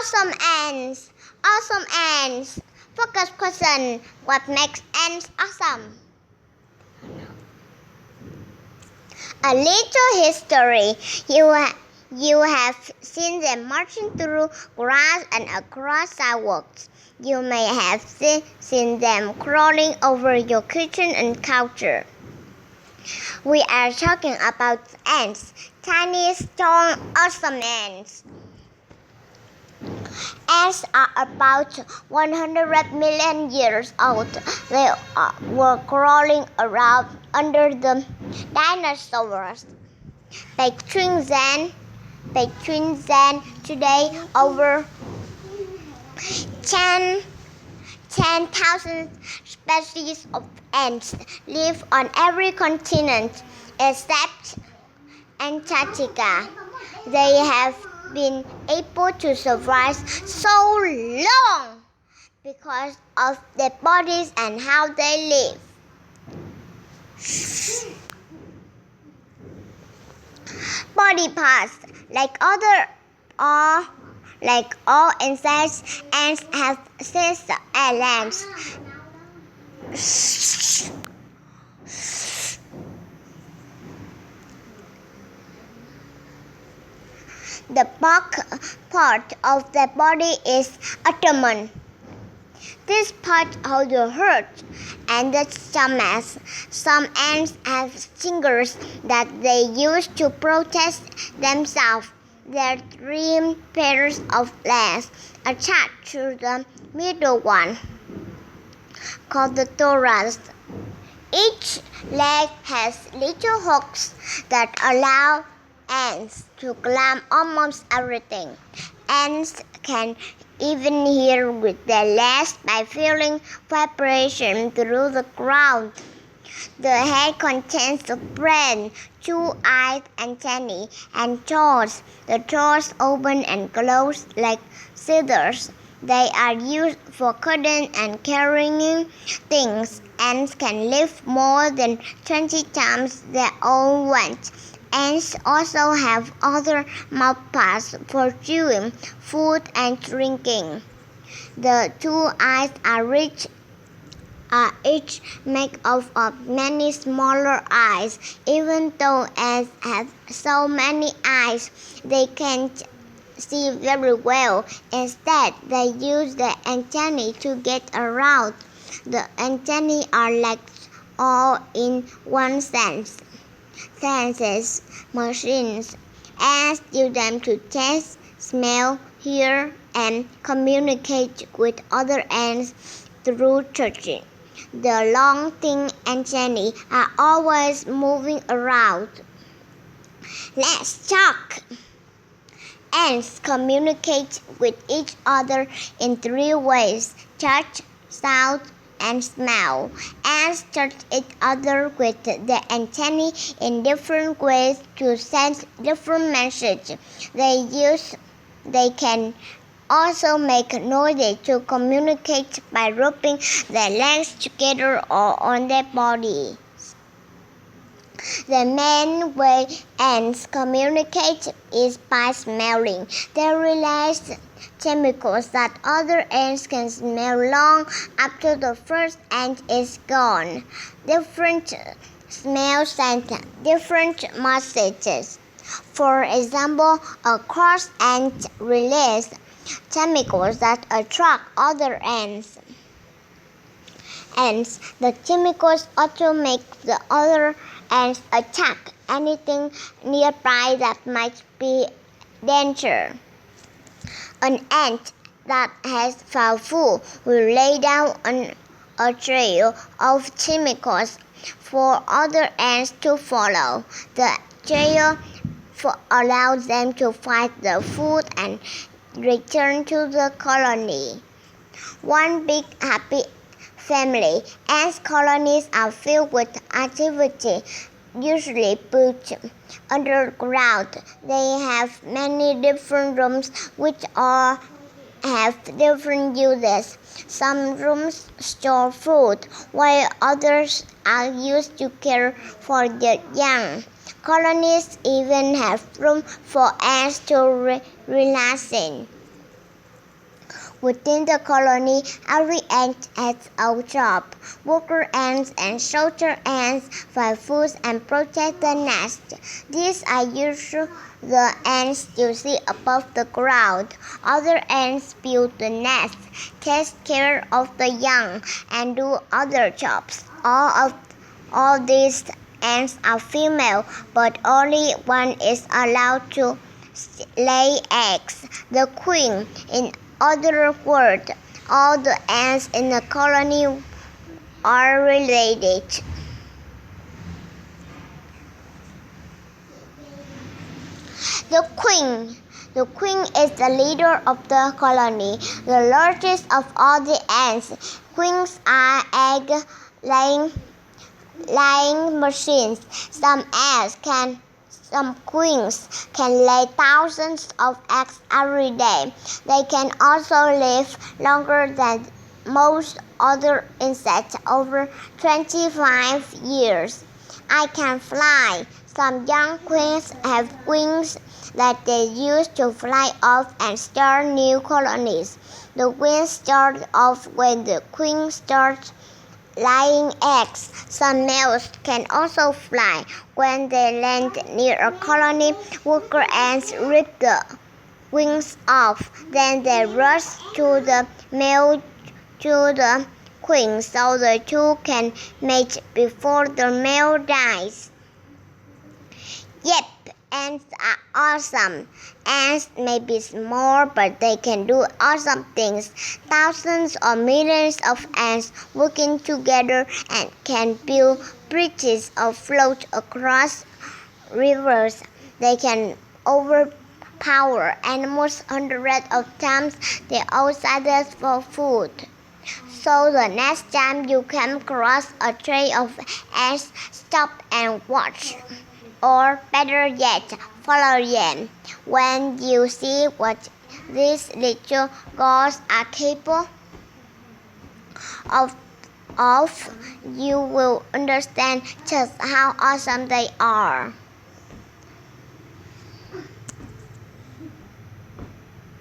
Awesome ants! Awesome ants! Focus question. What makes ants awesome? A little history. You have seen them marching through grass and across sidewalks. You may have seen them crawling over your kitchen and couch. We are talking about ants, tiny, strong, awesome ants. Ants are about 100 million years old. They were crawling around under the dinosaurs. Between then, today, over 10,000 species of ants live on every continent except Antarctica. They have been able to survive so long because of their bodies and how they live. Body parts. Like all insects, ants have 6 glands. The back part of the body is abdomen. This part holds the heart and the stomach. Some ants have stingers that they use to protect themselves. There are 3 pairs of legs attached to the middle one, called the thorax. Each leg has little hooks that allow ants to climb almost everything. Ants can even hear with their legs by feeling vibration through the ground. The head contains the brain, 2 eyes, antennae, and toes. The toes open and close like scissors. They are used for cutting and carrying things. Ants can lift more than 20 times their own weight. Ants also have other mouthparts for chewing food and drinking. The 2 eyes are each made up of many smaller eyes. Even though ants have so many eyes, they can't see very well. Instead, they use the antennae to get around. The antennae are like all-in-one senses machines. Ants use them to taste, smell, hear, and communicate with other ants through touching. The long thin antennae are always moving around. Let's talk. Ants communicate with each other in 3 ways: touch, sound, and smell. Ants touch each other with the antennae in different ways to send different messages. They can also make noises to communicate by rubbing their legs together or on their bodies. The main way ants communicate is by smelling. They release chemicals that other ants can smell long after the first ant is gone. Different smells send different messages. For example, a cross ant releases chemicals that attract other ants. The chemicals also make the other ants attack anything nearby that might be danger. An ant that has found food will lay down a trail of chemicals for other ants to follow. The trail allows them to find the food and return to the colony. One big happy family. Ants colonies are filled with activity, usually built underground. They have many different rooms which all have different uses. Some rooms store food, while others are used to care for their young. Colonies even have room for ants to relax in. Within the colony, every ant has a job. Worker ants and soldier ants find food and protect the nest. These are usually the ants you see above the ground. Other ants build the nest, take care of the young, and do other jobs. All these ants are female, but only one is allowed to lay eggs, the queen. In other words, all the ants in the colony are related. The queen is the leader of the colony, the largest of all the ants. Queens are egg-laying machines. Some queens can lay thousands of eggs every day. They can also live longer than most other insects, over 25 years. I can fly. Some young queens have wings that they use to fly off and start new colonies. The wings start off when the queen starts laying eggs. Some males can also fly. When they land near a colony, worker ants rip the wings off. Then they rush to the male to the queen so the two can mate before the male dies. Yep, ants are awesome. Ants may be small, but they can do awesome things. Thousands or millions of ants working together and can build bridges or float across rivers. They can overpower animals hundreds of times the outsiders for food. So the next time you come across a trail of ants, stop and watch. Or better yet, follow them. When you see what these little girls are capable of, you will understand just how awesome they are.